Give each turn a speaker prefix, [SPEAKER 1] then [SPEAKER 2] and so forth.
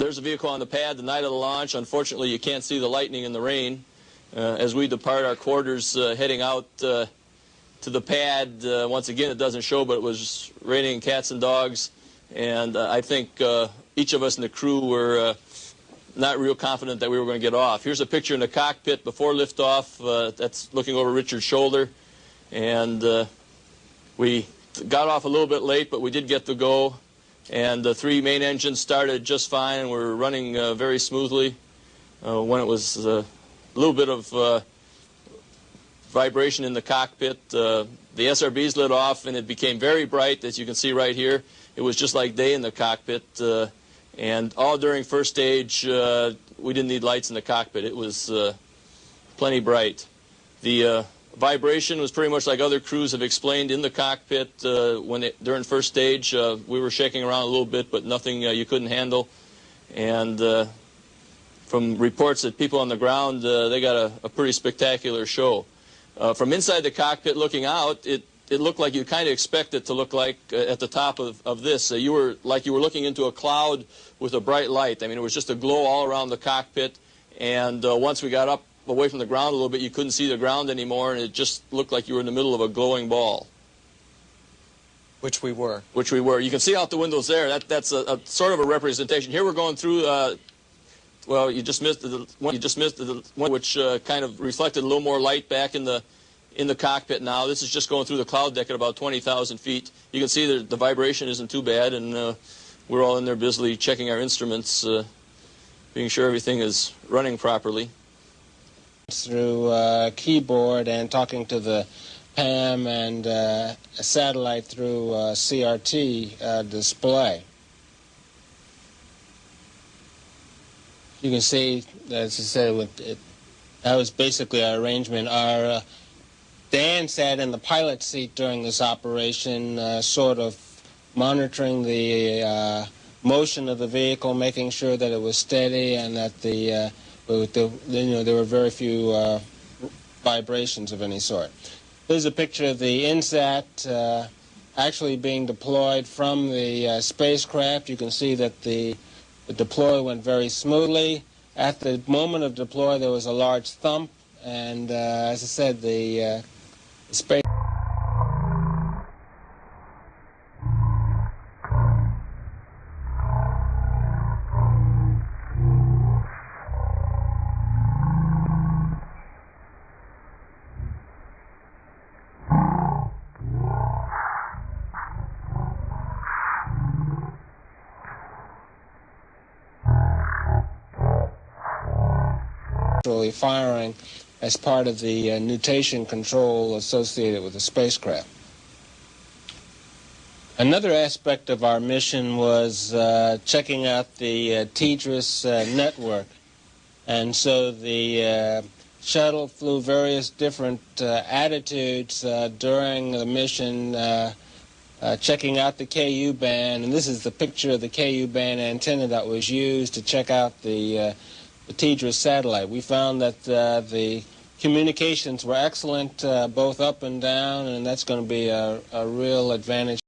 [SPEAKER 1] There's a vehicle on the pad the night of the launch. Unfortunately, you can't see the lightning and the rain. As we depart our quarters heading out to the pad, once again it doesn't show, but it was raining cats and dogs. And I think each of us in the crew were not real confident that we were going to get off. Here's a picture in the cockpit before liftoff. That's looking over Richard's shoulder. And we got off a little bit late, but we did get to go. And the 3 main engines started just fine and were running very smoothly. When it was a little bit of vibration in the cockpit, the SRBs lit off and it became very bright, as you can see right here. It was just like day in the cockpit. And all during first stage, we didn't need lights in the cockpit. It was plenty bright. The vibration was pretty much like other crews have explained in the cockpit. During first stage, we were shaking around a little bit, but nothing you couldn't handle. And from reports that people on the ground, they got a pretty spectacular show. From inside the cockpit looking out, it looked like you kind of expect it to look like at the top of this. You were looking into a cloud with a bright light. I mean, it was just a glow all around the cockpit. And once we got up away from the ground a little bit, you couldn't see the ground anymore, and it just looked like you were in the middle of a glowing ball.
[SPEAKER 2] Which we were.
[SPEAKER 1] Which we were. You can see out the windows there. That's a sort of a representation. Here we're going through. Well, you just missed the one which kind of reflected a little more light back in the cockpit now. This is just going through the cloud deck at about 20,000 feet. You can see that the vibration isn't too bad, and we're all in there busily checking our instruments, being sure everything is running properly.
[SPEAKER 3] Through keyboard and talking to the PAM and a satellite through CRT display. You can see, as I said, that was basically our arrangement. Dan sat in the pilot seat during this operation, sort of monitoring the motion of the vehicle, making sure that it was steady and that there were very few vibrations of any sort. Here's a picture of the INSAT actually being deployed from the spacecraft. You can see that the deploy went very smoothly. At the moment of deploy, there was a large thump, and as I said, the space firing as part of the nutation control associated with the spacecraft. Another aspect of our mission was checking out the TDRS network. And so the shuttle flew various different attitudes during the mission, checking out the KU band. And this is the picture of the KU band antenna that was used to check out the TDRS satellite. We found that the communications were excellent, both up and down, and that's going to be a real advantage.